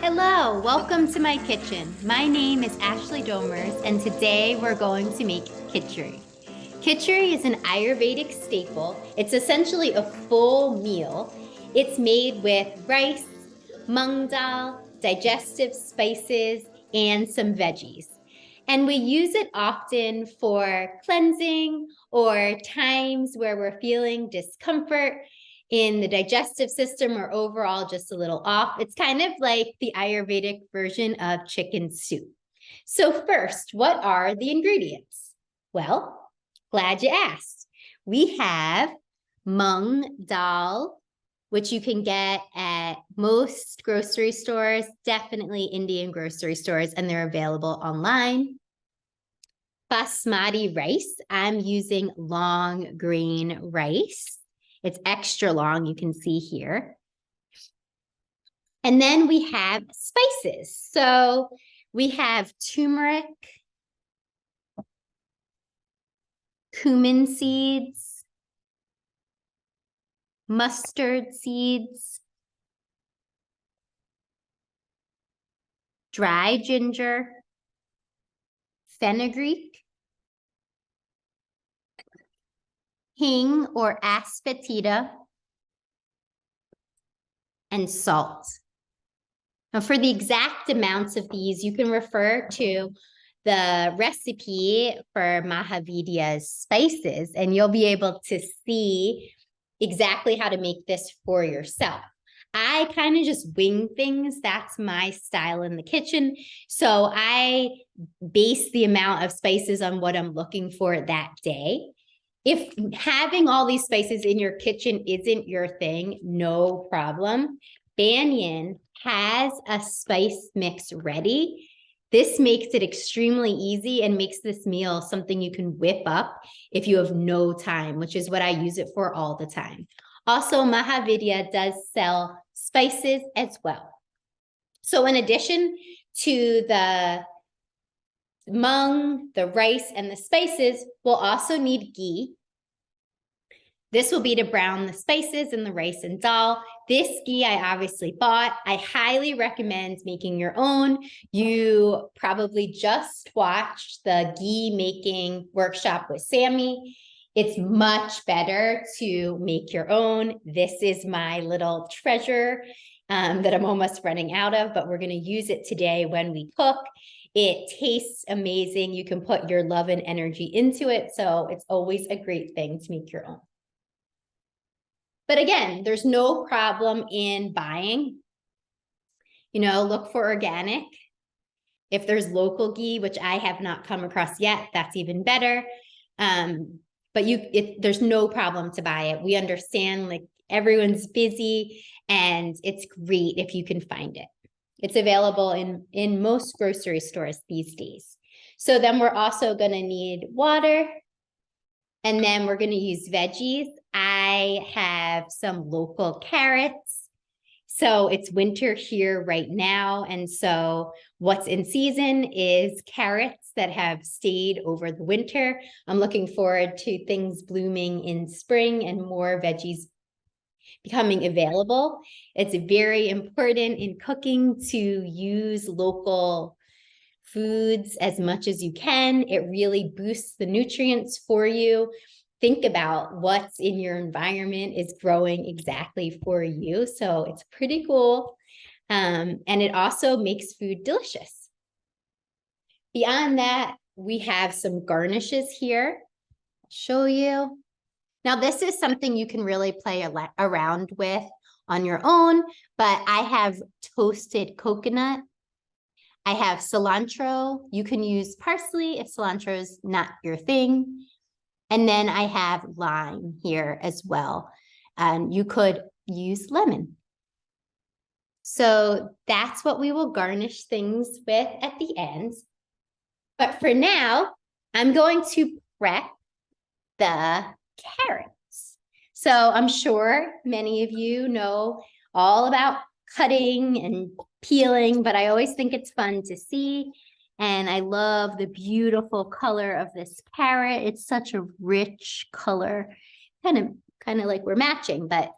Hello, welcome to my kitchen. My name is Ashley Domers, and today we're going to make Kitchari. Kitchari is an Ayurvedic staple. It's essentially a full meal. It's made with rice, mung dal, digestive spices, and some veggies. And we use it often for cleansing or times where we're feeling discomfort in the digestive system or overall just a little off. It's kind of like the Ayurvedic version of chicken soup. So first, what are the ingredients? Well, glad you asked. We have mung dal, which you can get at most grocery stores, definitely Indian grocery stores, and they're available online. Basmati rice, I'm using long grain rice. It's extra long, you can see here. And then we have spices. So we have turmeric, cumin seeds, mustard seeds, dry ginger, fenugreek, hing or asafoetida, and salt. Now, for the exact amounts of these, you can refer to the recipe for Maha Vidya's spices, and you'll be able to see exactly how to make this for yourself. I kind of just wing things. That's my style in the kitchen. So I base the amount of spices on what I'm looking for that day. If having all these spices in your kitchen isn't your thing, no problem. Banyan has a spice mix ready. This makes it extremely easy and makes this meal something you can whip up if you have no time, which is what I use it for all the time. Also, Maha Vidya does sell spices as well. So in addition to the mung, the rice, and the spices, we'll also need ghee. This will be to brown the spices and the rice and dal. This ghee I obviously bought. I highly recommend making your own. You probably just watched the ghee making workshop with Sammy. It's much better to make your own. This is my little treasure that I'm almost running out of, but we're going to use it today when we cook. It tastes amazing. You can put your love and energy into it. So it's always a great thing to make your own. But again, there's no problem in buying. Look for organic. If there's local ghee, which I have not come across yet, that's even better. But there's no problem to buy it. We understand like everyone's busy and it's great if you can find it. It's available in most grocery stores these days. So then we're also going to need water. And then we're going to use veggies. I have some local carrots. So it's winter here right now. And so what's in season is carrots that have stayed over the winter. I'm looking forward to things blooming in spring and more veggies becoming available. It's very important in cooking to use local foods as much as you can. It really boosts the nutrients for you. Think about what's in your environment is growing exactly for you. So it's pretty cool. And it also makes food delicious. Beyond that, we have some garnishes here. I'll show you. Now, this is something you can really play around with on your own, but I have toasted coconut. I have cilantro. You can use parsley if cilantro is not your thing. And then I have lime here as well. And you could use lemon. So that's what we will garnish things with at the end. But for now, I'm going to prep the carrots. So I'm sure many of you know all about cutting and peeling, but I always think it's fun to see. And I love the beautiful color of this carrot. It's such a rich color, kind of like we're matching, but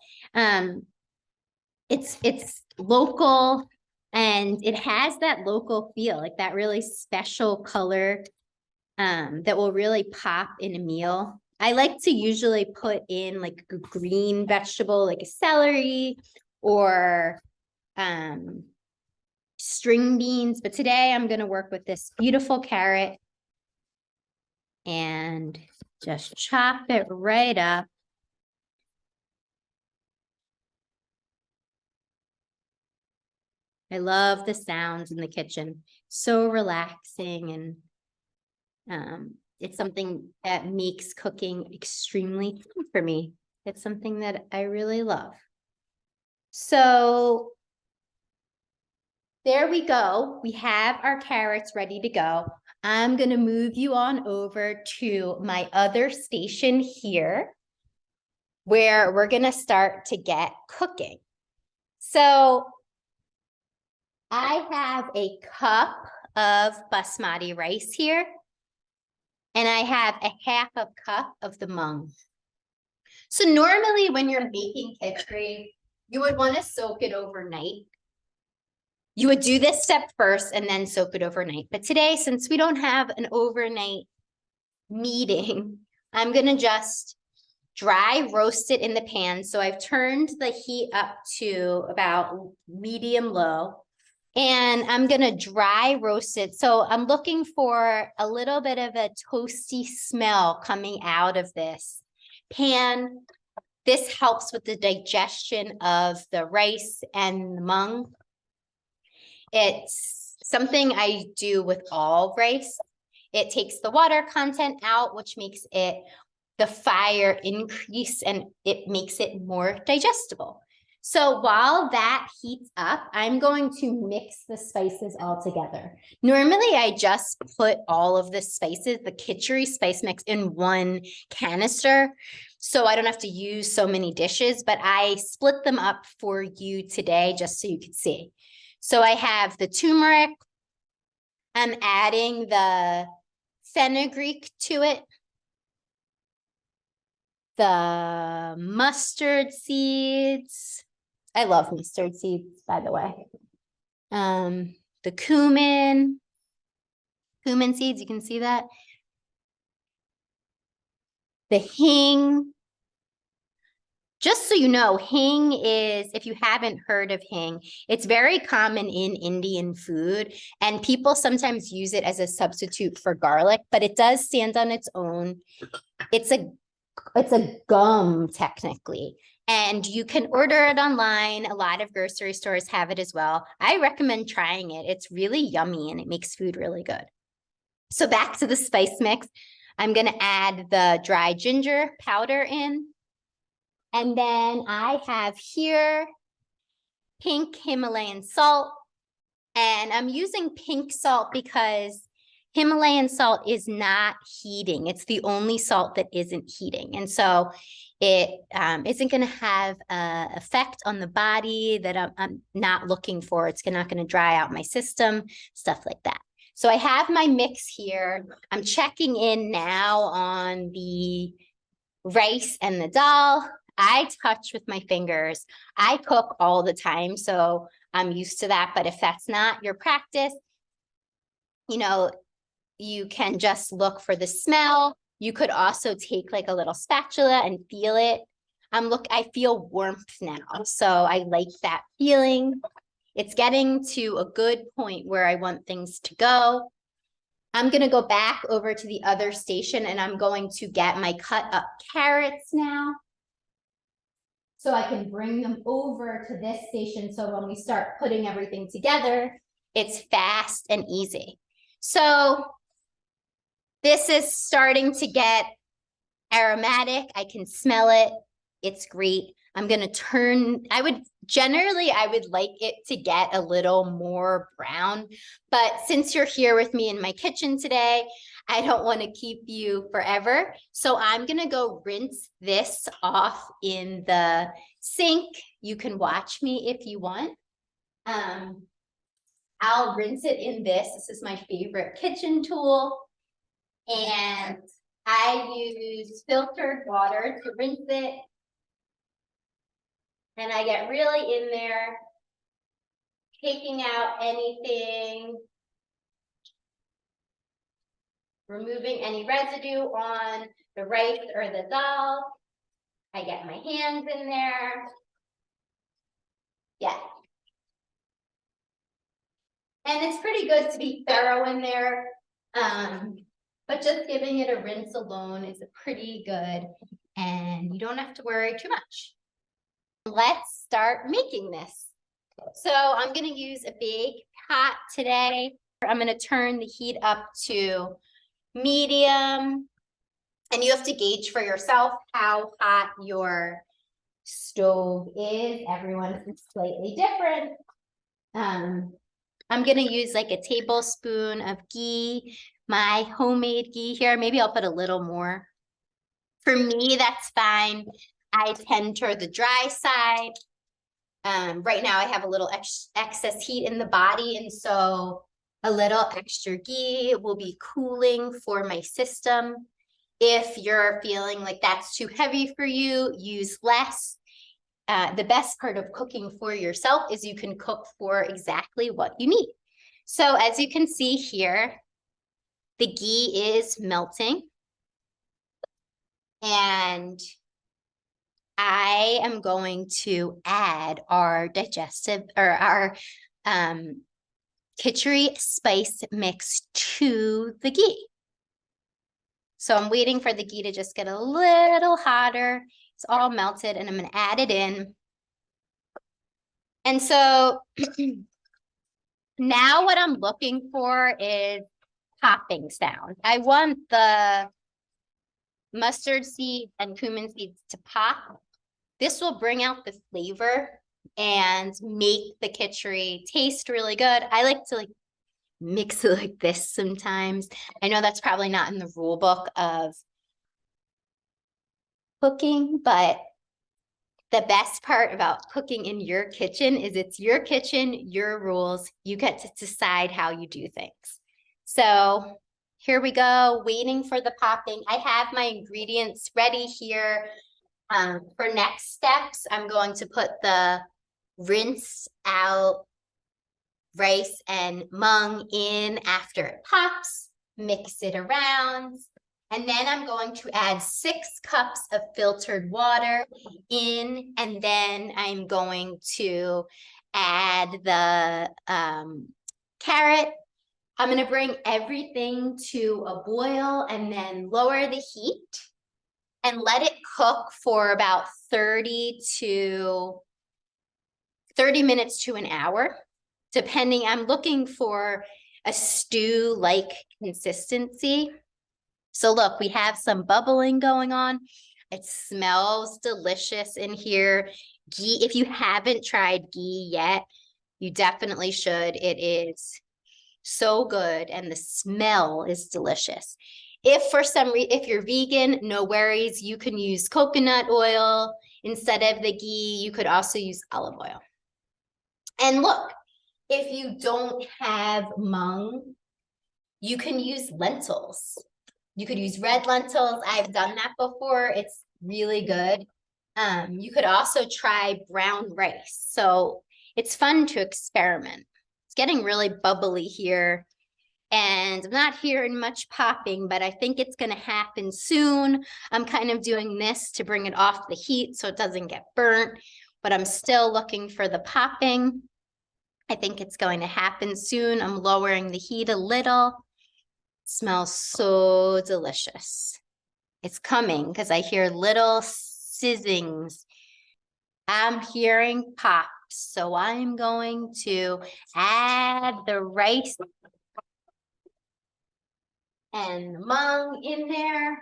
it's local And it has that local feel, like that really special color that will really pop in a meal. I like to usually put in like a green vegetable, like a celery or string beans. But today I'm going to work with this beautiful carrot and just chop it right up. I love the sounds in the kitchen. So relaxing, and it's something that makes cooking extremely fun for me. It's something that I really love. So there we go. We have our carrots ready to go. I'm going to move you on over to my other station here, where we're going to start to get cooking. So I have a cup of basmati rice here, and I have a half a cup of the mung. So normally when you're making kitchari, you would want to soak it overnight. You would do this step first and then soak it overnight. But today, since we don't have an overnight meeting, I'm going to just dry roast it in the pan. So I've turned the heat up to about medium low. And I'm going to dry roast it. So I'm looking for a little bit of a toasty smell coming out of this pan. This helps with the digestion of the rice and the mung. It's something I do with all rice. It takes the water content out, which makes it the fire increase and it makes it more digestible. So while that heats up, I'm going to mix the spices all together. Normally, I just put all of the spices, the Kitchari spice mix, in one canister, so I don't have to use so many dishes, but I split them up for you today just so you can see. So I have the turmeric. I'm adding the fenugreek to it, the mustard seeds. I love mustard seeds, by the way. The cumin seeds, you can see that. The hing. Just so you know, hing is, if you haven't heard of hing, it's very common in Indian food, and people sometimes use it as a substitute for garlic, but it does stand on its own. It's a gum technically, and you can order it online. A lot of grocery stores have it as well. I recommend trying it. It's really yummy and it makes food really good. So back to the spice mix. I'm going to add the dry ginger powder in. And then I have here pink Himalayan salt. And I'm using pink salt because Himalayan salt is not heating. It's the only salt that isn't heating. And so it isn't going to have an effect on the body that I'm not looking for. It's not going to dry out my system, stuff like that. So I have my mix here. I'm checking in now on the rice and the dal. I touch with my fingers. I cook all the time, so I'm used to that. But if that's not your practice, you know, you can just look for the smell. You could also take like a little spatula and feel it. I feel warmth now, so I like that feeling. It's getting to a good point where I want things to go. I'm going to go back over to the other station and I'm going to get my cut up carrots now, so I can bring them over to this station. So when we start putting everything together, it's fast and easy. So this is starting to get aromatic. I can smell it. It's great. I'm going to turn, I would like it to get a little more brown, but since you're here with me in my kitchen today, I don't want to keep you forever. So I'm going to go rinse this off in the sink. You can watch me if you want. I'll rinse it in this. This is my favorite kitchen tool. And I use filtered water to rinse it. And I get really in there. taking out anything, removing any residue on the rice or the dal. I get my hands in there. Yeah. And it's pretty good to be thorough in there. But just giving it a rinse alone is pretty good. And you don't have to worry too much. Let's start making this. So I'm going to use a big pot today. I'm going to turn the heat up to medium. And you have to gauge for yourself how hot your stove is. Everyone's is slightly different. I'm going to use like a tablespoon of ghee, my homemade ghee here. Maybe I'll put a little more. For me, that's fine. I tend toward the dry side. Right now I have a little excess heat in the body, and so a little extra ghee will be cooling for my system. If you're feeling like that's too heavy for you, use less. The best part of cooking for yourself is you can cook for exactly what you need. So as you can see here, the ghee is melting. And I am going to add our digestive or our Kitchari spice mix to the ghee. So I'm waiting for the ghee to just get a little hotter. It's all melted and I'm going to add it in. And so now what I'm looking for is popping sound. I want the mustard seed and cumin seeds to pop. This will bring out the flavor and make the Kitchari taste really good. I like to mix it like this sometimes. I know that's probably not in the rule book of cooking, but the best part about cooking in your kitchen is it's your kitchen, your rules. You get to decide how you do things. So here we go, waiting for the popping. I have my ingredients ready here. For next steps, I'm going to put the rinse out rice and mung in after it pops, mix it around, and then I'm going to add 6 cups of filtered water in, and then I'm going to add the carrot. I'm going to bring everything to a boil and then lower the heat and let it cook for about 30 minutes to an hour, depending. I'm looking for a stew-like consistency. So look, we have some bubbling going on. It smells delicious in here. Ghee, if you haven't tried ghee yet, you definitely should. It is so good and the smell is delicious. If for some reason, if you're vegan, no worries. You can use coconut oil instead of the ghee. You could also use olive oil. And look, if you don't have mung, you can use lentils. You could use red lentils. I've done that before. It's really good. You could also try brown rice. So it's fun to experiment. It's getting really bubbly here. And I'm not hearing much popping, but I think it's going to happen soon. I'm kind of doing this to bring it off the heat so it doesn't get burnt, but I'm still looking for the popping. I think it's going to happen soon. I'm lowering the heat a little. It smells so delicious. It's coming because I hear little sizzings. I'm hearing pops. So I'm going to add the rice and mung in there.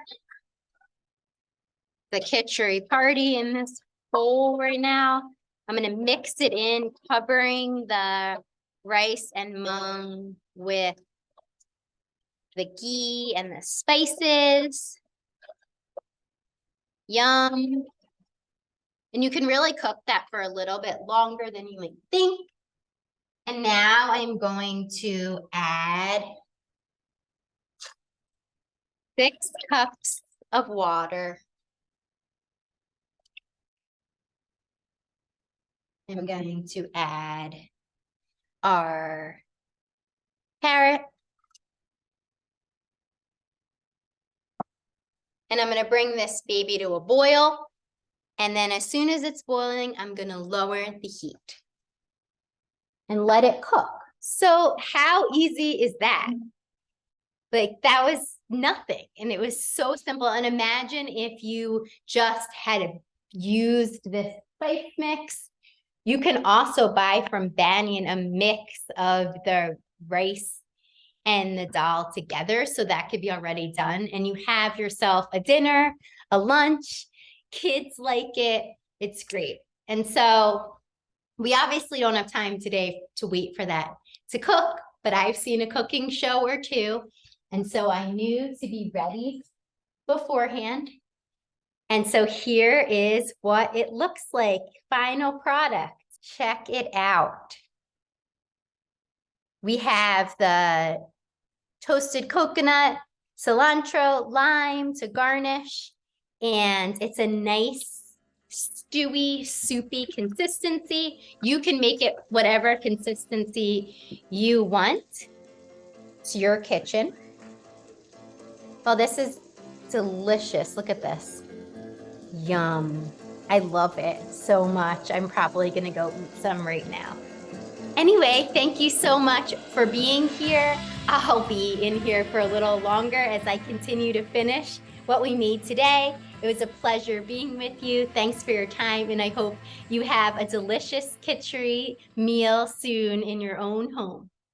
The Kitchari party in this bowl right now. I'm going to mix it in, covering the rice and mung with the ghee and the spices. Yum. And you can really cook that for a little bit longer than you might think. And now I'm going to add 6 cups of water. I'm going to add our carrot. And I'm going to bring this baby to a boil. And then as soon as it's boiling, I'm going to lower the heat and let it cook. So how easy is that? Like, that was nothing. And it was so simple. And imagine if you just had used this spice mix. You can also buy from Banyan a mix of the rice and the dal together. So that could be already done. And you have yourself a dinner, a lunch. Kids like it. It's great. And so we obviously don't have time today to wait for that to cook, but I've seen a cooking show or two. And so I knew to be ready beforehand. And so here is what it looks like. Final product. Check it out. We have the toasted coconut, cilantro, lime to garnish. And it's a nice stewy, soupy consistency. You can make it whatever consistency you want. It's your kitchen. Well, this is delicious. Look at this. Yum. I love it so much. I'm probably going to go eat some right now. Anyway, thank you so much for being here. I'll be in here for a little longer as I continue to finish what we made today. It was a pleasure being with you. Thanks for your time, and I hope you have a delicious Kitchari meal soon in your own home.